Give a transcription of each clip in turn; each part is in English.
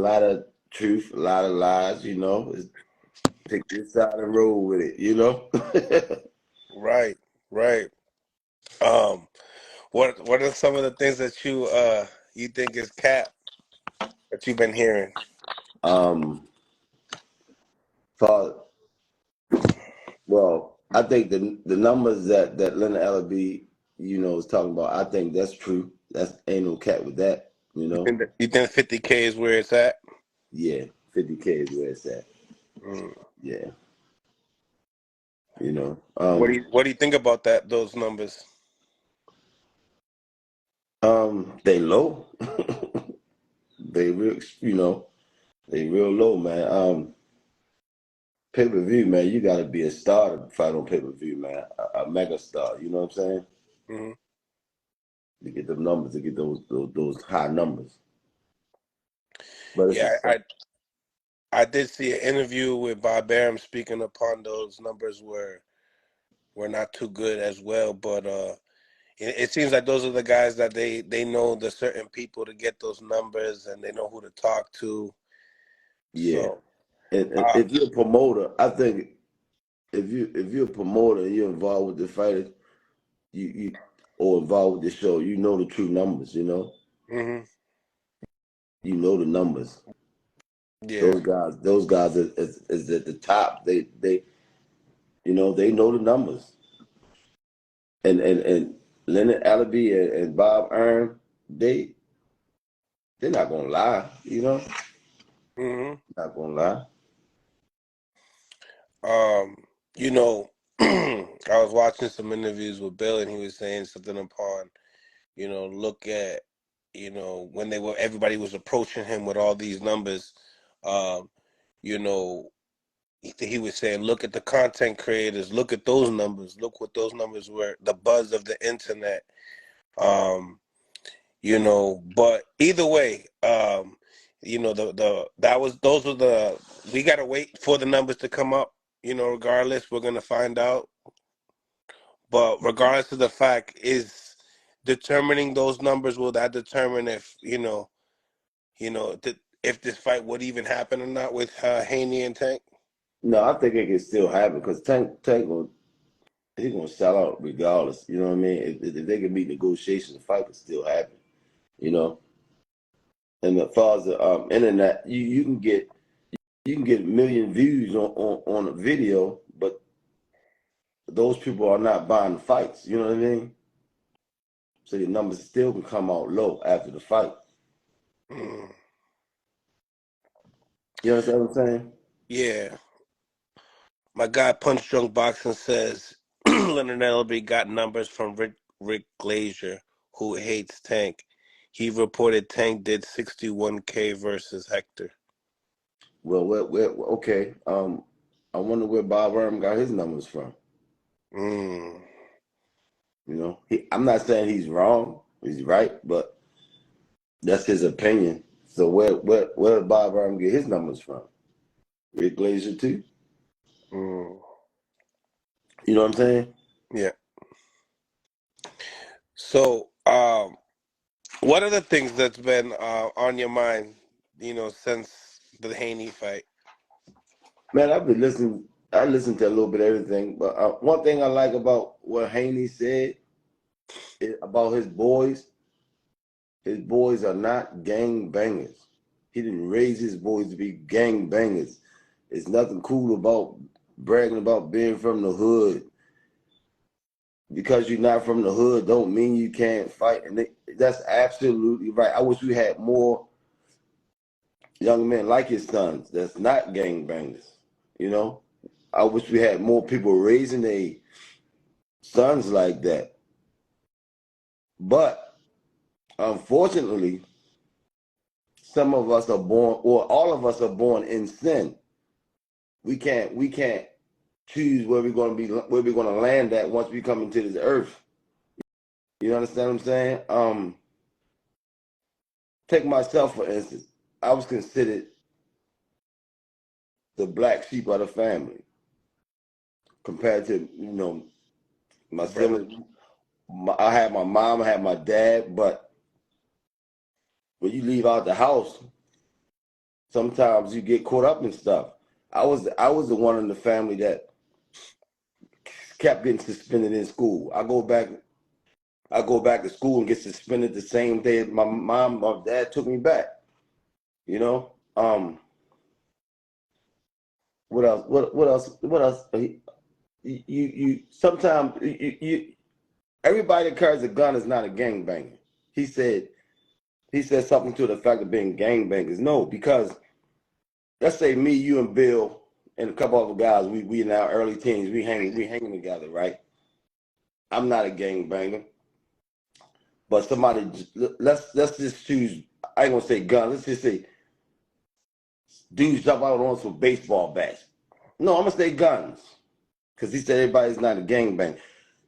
lot of truth, a lot of lies. Pick this side and roll with it. Right, right. Um, what are some of the things that you think is cap that you've been hearing? um, for well, I think the numbers that Leonard Ellaby, is talking about. I think that's true. That's ain't no cat with that. You think 50K is where it's at? Yeah, 50K is where it's at. Mm. Yeah, What do you think about those numbers? they low. They real, they real low, man. Pay per view, man. You got to be a star to fight on pay per view, man. A mega star. You know what I'm saying? Hmm. To get them numbers, to get those high numbers. But it's a Yeah, start. I did see an interview with Bob Arum speaking upon those numbers were not too good as well, but it seems like those are the guys that they know the certain people to get those numbers and they know who to talk to. Yeah. So, And uh, if you're a promoter, I think if you're a promoter and you're involved with the fighters, you or involved with the show, you know the true numbers. hmm You know the numbers. yeah, Those guys is at the top. They know the numbers. And Leonard Allaby and Bob Arum, they're not gonna lie. hmm Not gonna lie. um, you know, I was watching some interviews with Bill and he was saying something upon, look at, when everybody was approaching him with all these numbers, um, you know, he was saying, look at the content creators, look at those numbers, look what those numbers were, the buzz of the internet. But either way, the that was those were the we gotta wait for the numbers to come up, regardless, we're gonna find out. But regardless of the fact, is determining those numbers, will that determine if, if this fight would even happen or not with Haney and Tank? No, I think it can still happen because Tank he's gonna sell out regardless. You know what I mean? If they can meet negotiations, the fight can still happen. You know. And as far as the internet, you can get a million views on a video, but those people are not buying the fights. You know what I mean? So your numbers still can come out low after the fight. Mm, You understand what I'm saying? yeah. My guy Punch Drunk Boxing says Leonard Ellerby got numbers from Rick Glazier, who hates Tank. He reported Tank did 61K versus Hector. Well, okay. I wonder where Bob Arum got his numbers from. Mm. I'm not saying he's wrong. He's right, but that's his opinion. So where did Bob Arum get his numbers from? Rick Glazier too. Mm. You know what I'm saying? Yeah. So, what are the things that's been on your mind, since the Haney fight? Man, I've been listening. I listened to a little bit of everything, but one thing I like about what Haney said about his boys. His boys are not gang bangers. He didn't raise his boys to be gang bangers. It's nothing cool about bragging about being from the hood. Because you're not from the hood, don't mean you can't fight. And that's absolutely right. I wish we had more young men like his sons that's not gang bangers. You know, I wish we had more people raising their sons like that. But unfortunately, some of us are born, or all of us are born in sin. We can't choose where we're going to be, where we're going to land at once we come into this earth. You understand what I'm saying? Take myself for instance. I was considered the black sheep of the family compared to my Brother. siblings. I had my mom, I had my dad, but when you leave out the house, sometimes you get caught up in stuff. I was the one in the family that kept getting suspended in school. I go back to school and get suspended the same day my mom or dad took me back. You know, what else? What else? What else? You sometimes everybody that carries a gun is not a gangbanger. He said something to the fact of being gangbangers. No, because let's say me, you, and Bill, and a couple other guys, we in our early teens, we hanging together, right? I'm not a gangbanger, but somebody, let's just choose. I ain't gonna say gun. Let's just say dudes jump out on some baseball bats. No, I'm gonna say guns, because he said everybody's not a gangbanger.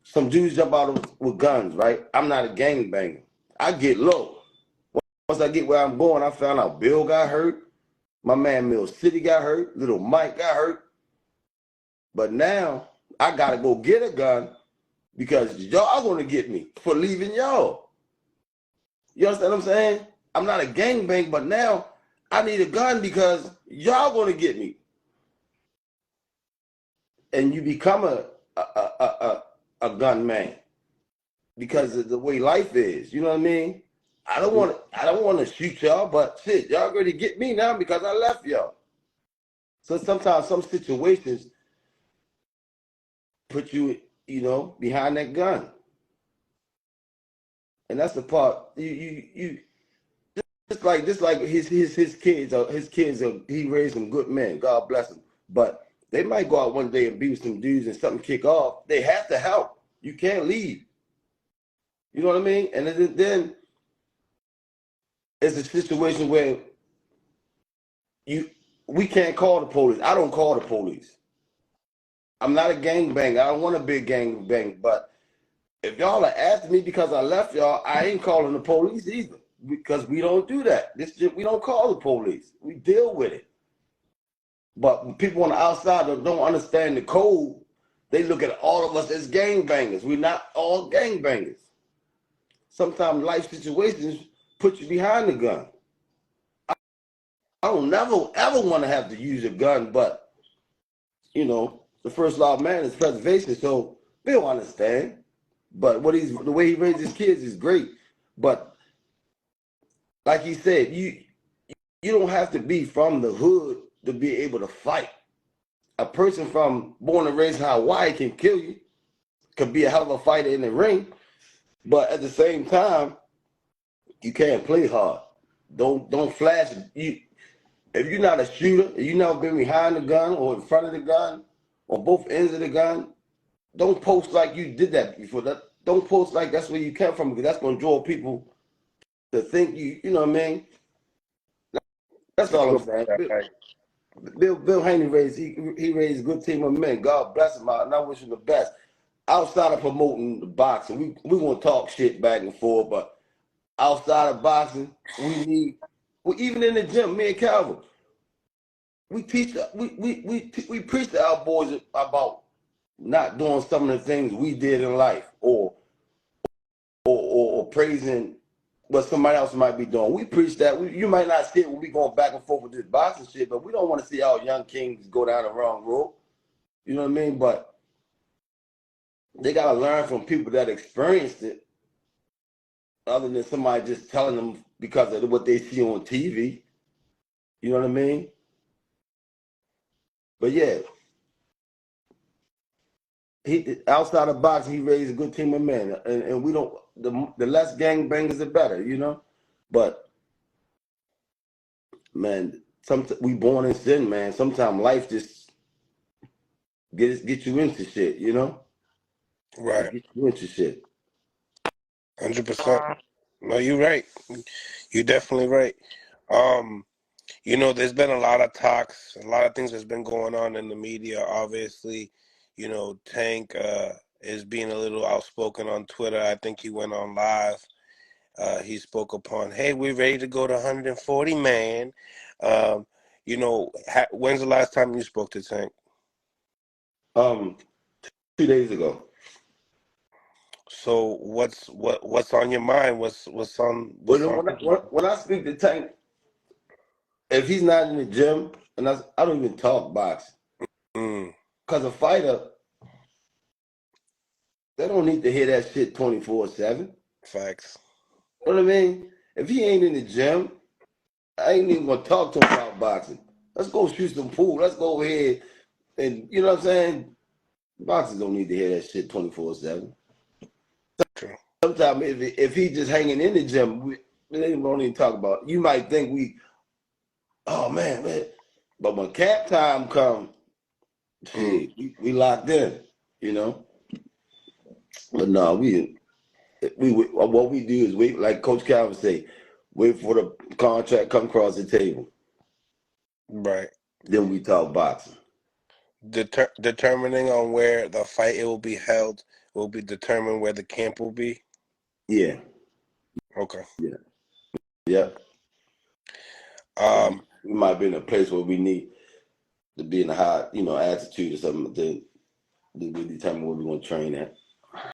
Some dudes jump out with guns, right? I'm not a gangbanger. I get low. Once I get where I'm going, I found out Bill got hurt. My man Mill City got hurt. Little Mike got hurt. But now I gotta go get a gun because y'all gonna get me for leaving y'all. You understand what I'm saying? I'm not a gangbang, but now I need a gun because y'all gonna get me. And you become a gunman because of the way life is. You know what I mean? I don't want to shoot y'all, but shit, y'all gonna get me now because I left y'all. So sometimes some situations put you, behind that gun. And that's the part you just like his kids are he raised some good men, God bless them. But they might go out one day and be with some dudes and something kick off. They have to help. You can't leave. You know what I mean? And then it's a situation where we can't call the police. I don't call the police. I'm not a gangbanger. I don't want to be a gangbang. But if y'all are after me because I left y'all, I ain't calling the police either. Because we don't do that. We don't call the police. We deal with it. But people on the outside that don't understand the code, they look at all of us as gangbangers. We're not all gangbangers. Sometimes life situations put you behind the gun. I don't never ever want to have to use a gun, but the first law of man is preservation. So they don't understand. But the way he raised his kids is great. But like he said, you don't have to be from the hood to be able to fight. A person born and raised in Hawaii can kill you, could be a hell of a fighter in the ring, but at the same time, you can't play hard. Don't flash. If you're not a shooter, if you've never been behind the gun or in front of the gun, or both ends of the gun, don't post like you did that before. Don't post like that's where you came from, because that's gonna draw people to think you know what I mean? That's all I'm saying. Bill Haney raised a good team of men. God bless him out, and I wish him the best. Outside of promoting the boxing, we gonna talk shit back and forth, but outside of boxing, even in the gym, me and Calvin, we preach to our boys about not doing some of the things we did in life, or praising what somebody else might be doing. We preach that. You might not see it when we going back and forth with this boxing shit, but we don't want to see our young kings go down the wrong road. You know what I mean? But they got to learn from people that experienced it, other than somebody just telling them because of what they see on TV. You know what I mean? But yeah, he outside of boxing, he raised a good team of men, and we don't. The less gangbangers, the better, But man, we born in sin, man. Sometimes life just get you into shit, Right. Get you into shit. 100%. No, you're right. You're definitely right. There's been a lot of talks, a lot of things that's been going on in the media. Obviously, Tank is being a little outspoken on Twitter. I think he went on live. He spoke upon, hey, we're ready to go to 140, man. When's the last time you spoke to Tank? 2 days ago. So what's on your mind? What's on? When I speak to Tank, if he's not in the gym, and I don't even talk boxing, Mm, because a fighter, they don't need to hear that shit 24/7. facts. You know what I mean? If he ain't in the gym, I ain't even gonna talk to him about boxing. Let's go shoot some pool. Let's go over here and you know what I'm saying? Boxers don't need to hear that shit 24/7. True. Sometimes if he just hanging in the gym, we don't even talk about it. You might think oh man. But when cap time come, Mm, shit, we locked in, you know. But no, what we do is wait, like Coach Calvin say, wait for the contract come across the table. right. Then we talk boxing. Determining on where the fight it will be held will be determined where the camp will be. Yeah, Okay. yeah, yeah. Um, We might be in a place where we need to be in a high, attitude or something to we determine where we want to train at.